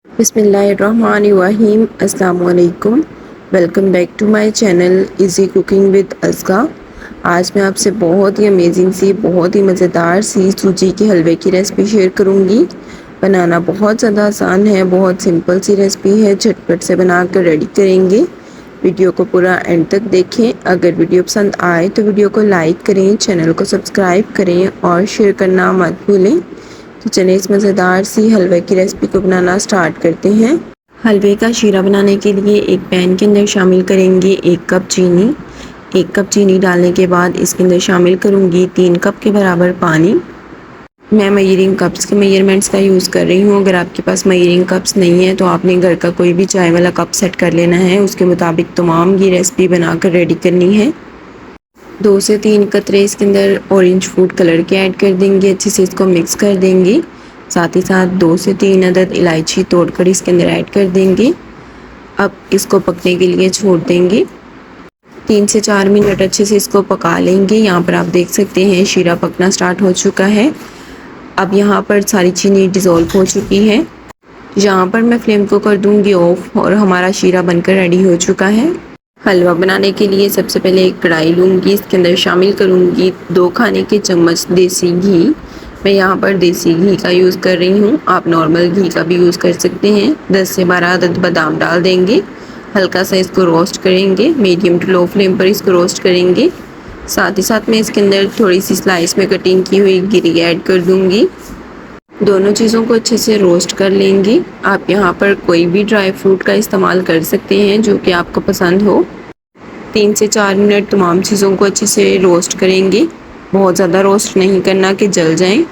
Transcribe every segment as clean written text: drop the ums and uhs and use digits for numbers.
बिस्मिल्लाहिर्रहमानिर्रहीम। अस्सलाम वालेकुम। Welcome back to my channel easy cooking with Azga. आज मैं आपसे बहुत ही अमेजिंग सी, बहुत ही मज़ेदार सी सूजी के हलवे की रेसिपी शेयर करूंगी। बनाना बहुत ज़्यादा आसान है, बहुत सिंपल सी रेसिपी है, झटपट से बना कर रेडी करेंगे। वीडियो को पूरा एंड तक देखें। अगर वीडियो पसंद आए तो वीडियो को लाइक करें, चैनल को सब्सक्राइब करें और शेयर करना मत भूलें। तो चलिए इस मज़ेदार सी हलवे की रेसिपी को बनाना स्टार्ट करते हैं। हलवे का शीरा बनाने के लिए एक पैन के अंदर शामिल करेंगे 1 कप चीनी। 1 कप चीनी डालने के बाद इसके अंदर शामिल करूँगी 3 कप के बराबर पानी। मैं मेजरिंग कप्स के मेजरमेंट्स का यूज़ कर रही हूँ। अगर आपके पास मेजरिंग कप्स नहीं है तो आपने घर का कोई भी चाय वाला कप सेट कर लेना है, उसके मुताबिक तमाम ये रेसिपी बनाकर रेडी करनी है। 2 से 3 कतरे इसके अंदर ऑरेंज फूड कलर के ऐड कर देंगे, अच्छे से इसको मिक्स कर देंगे। साथ ही साथ 2 से 3 अदद इलायची तोड़कर इसके अंदर ऐड कर देंगे। अब इसको पकने के लिए छोड़ देंगे। 3 से 4 मिनट अच्छे से इसको पका लेंगे। यहाँ पर आप देख सकते हैं शीरा पकना स्टार्ट हो चुका है। अब यहाँ पर सारी चीनी डिज़ोल्व हो चुकी है। यहाँ पर मैं फ्लेम को कर दूँगी ऑफ और हमारा शीरा बनकर रेडी हो चुका है। हलवा बनाने के लिए सबसे पहले एक कढ़ाई लूँगी, इसके अंदर शामिल करूँगी 2 खाने के चम्मच देसी घी। मैं यहाँ पर देसी घी का यूज़ कर रही हूँ, आप नॉर्मल घी का भी यूज़ कर सकते हैं। 10 से 12 अदद बादाम डाल देंगे। हल्का सा इसको रोस्ट करेंगे, मीडियम टू लो फ्लेम पर इसको रोस्ट करेंगे। साथ ही साथ मैं इसके अंदर थोड़ी सी स्लाइस में कटिंग की हुई गिरी ऐड कर दूँगी। दोनों चीज़ों को अच्छे से रोस्ट कर लेंगे। आप यहाँ पर कोई भी ड्राई फ्रूट का इस्तेमाल कर सकते हैं जो कि आपको पसंद हो। 3 से 4 मिनट तमाम चीज़ों को अच्छे से रोस्ट करेंगे, बहुत ज़्यादा रोस्ट नहीं करना कि जल जाएं।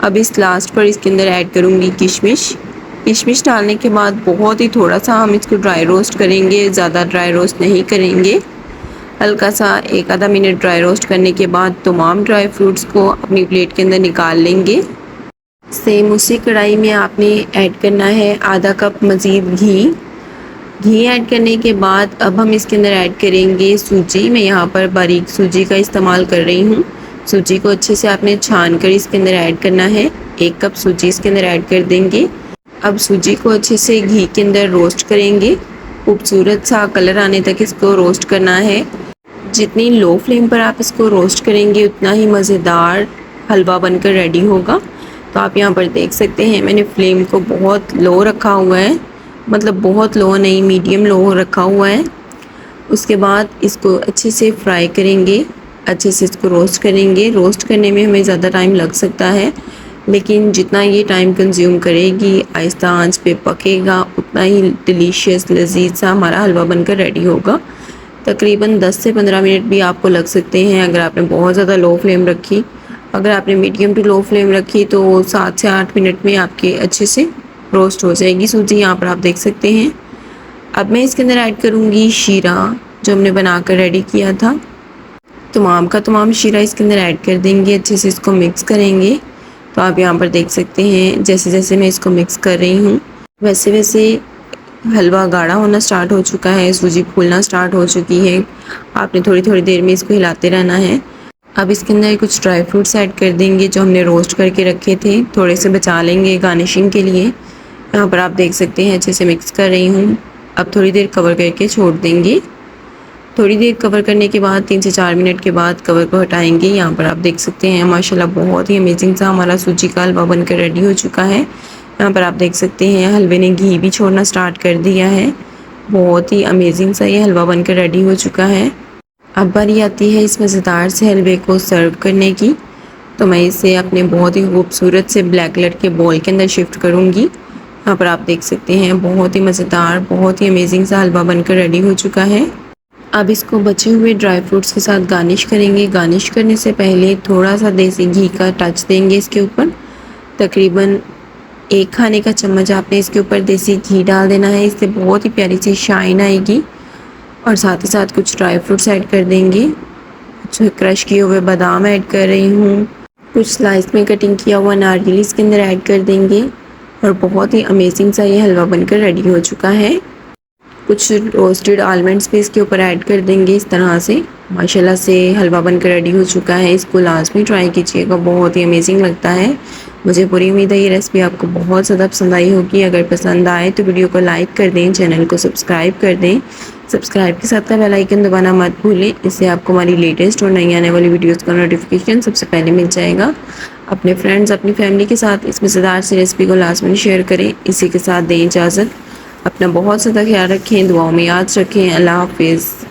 अब इस लास्ट पर इसके अंदर ऐड करूँगी किशमिश। किशमिश डालने के बाद बहुत ही थोड़ा सा हम इसको ड्राई रोस्ट करेंगे, ज़्यादा ड्राई रोस्ट नहीं करेंगे। हल्का सा 1 आधा मिनट ड्राई रोस्ट करने के बाद तमाम ड्राई फ्रूट्स को अपनी प्लेट के अंदर निकाल लेंगे। सेम उसी कढ़ाई में आपने ऐड करना है आधा कप मज़ीद घी। घी ऐड करने के बाद अब हम इसके अंदर ऐड करेंगे सूजी। मैं यहाँ पर बारीक सूजी का इस्तेमाल कर रही हूँ। सूजी को अच्छे से आपने छान कर इसके अंदर ऐड करना है। 1 कप सूजी इसके अंदर ऐड कर देंगे। अब सूजी को अच्छे से घी के अंदर रोस्ट करेंगे, खूबसूरत सा कलर आने तक इसको रोस्ट करना है। जितनी लो फ्लेम पर आप इसको रोस्ट करेंगे उतना ही मज़ेदार हलवा बनकर रेडी होगा। तो आप यहाँ पर देख सकते हैं मैंने फ्लेम को बहुत लो रखा हुआ है, मतलब बहुत लो नहीं, मीडियम लो रखा हुआ है। उसके बाद इसको अच्छे से फ्राई करेंगे, अच्छे से इसको रोस्ट करेंगे। रोस्ट करने में हमें ज़्यादा टाइम लग सकता है, लेकिन जितना ये टाइम कंज्यूम करेगी, आहिस्ता आंच पे पकेगा, उतना ही डिलीशियस लजीज सा हमारा हलवा बनकर रेडी होगा। तकरीबन 10 से 15 मिनट भी आपको लग सकते हैं अगर आपने बहुत ज़्यादा लो फ्लेम रखी। अगर आपने मीडियम टू लो फ्लेम रखी तो 7 से 8 मिनट में आपके अच्छे से रोस्ट हो जाएगी सूजी। यहाँ पर आप देख सकते हैं। अब मैं इसके अंदर ऐड करूँगी शीरा जो हमने बनाकर रेडी किया था। तमाम का तमाम शीरा इसके अंदर ऐड कर देंगे, अच्छे से इसको मिक्स करेंगे। तो आप यहाँ पर देख सकते हैं जैसे जैसे मैं इसको मिक्स कर रही हूँ वैसे वैसे हलवा गाढ़ा होना स्टार्ट हो चुका है, सूजी फूलना स्टार्ट हो चुकी है। आपने थोड़ी थोड़ी देर में इसको हिलाते रहना है। अब इसके अंदर कुछ ड्राई फ्रूट्स ऐड कर देंगे जो हमने रोस्ट करके रखे थे, थोड़े से बचा लेंगे गार्निशिंग के लिए। यहाँ पर आप देख सकते हैं अच्छे से मिक्स कर रही हूँ। अब थोड़ी देर कवर करके छोड़ देंगे। थोड़ी देर कवर करने के बाद 3 से 4 मिनट के बाद कवर को हटाएंगे। यहाँ पर आप देख सकते हैं माशाल्लाह बहुत ही अमेजिंग सा हमारा सूजी का हलवा बनकर रेडी हो चुका है। यहाँ पर आप देख सकते हैं हलवे ने घी भी छोड़ना स्टार्ट कर दिया है। बहुत ही अमेजिंग सा ये हलवा बनकर रेडी हो चुका है। अब बारी आती है इस मज़ेदार से हलवे को सर्व करने की। तो मैं इसे अपने बहुत ही खूबसूरत से ब्लैक कलर के बॉल के अंदर शिफ्ट करूँगी। यहाँ पर आप देख सकते हैं बहुत ही मज़ेदार, बहुत ही अमेजिंग सा हलवा बनकर रेडी हो चुका है। अब इसको बचे हुए ड्राई फ्रूट्स के साथ गार्निश करेंगे। गार्निश करने से पहले थोड़ा सा देसी घी का टच देंगे इसके ऊपर। तकरीबन 1 खाने का चम्मच आपने इसके ऊपर देसी घी डाल देना है, इससे बहुत ही प्यारी सी शाइन आएगी। और साथ ही साथ कुछ ड्राई फ्रूट्स ऐड कर देंगे। कुछ क्रश किए हुए बादाम ऐड कर रही हूँ, कुछ स्लाइस में कटिंग किया हुआ नारियल इसके अंदर ऐड कर देंगे। और बहुत ही अमेजिंग सा ये हलवा बनकर रेडी हो चुका है। कुछ रोस्टेड आलमंड्स भी इसके ऊपर ऐड कर देंगे। इस तरह से माशाल्लाह से हलवा बनकर रेडी हो चुका है। इसको लाजमी ट्राई कीजिएगा, बहुत ही अमेजिंग लगता है। मुझे पूरी उम्मीद है ये रेसिपी आपको बहुत ज़्यादा पसंद आई होगी। अगर पसंद आए तो वीडियो को लाइक कर दें, चैनल को सब्सक्राइब कर दें। सब्सक्राइब के साथ का बेल आइकन दबाना मत भूलें, इससे आपको हमारी लेटेस्ट और नई आने वाली वीडियोस का नोटिफिकेशन सबसे पहले मिल जाएगा। अपने फ्रेंड्स, अपनी फैमिली के साथ इस मज़ेदार सी रेसिपी को लाजमी शेयर करें। इसी के साथ दें इजाज़त। अपना बहुत ज़्यादा ख्याल रखें, दुआओं में याद रखें। अल्लाह हाफिज़।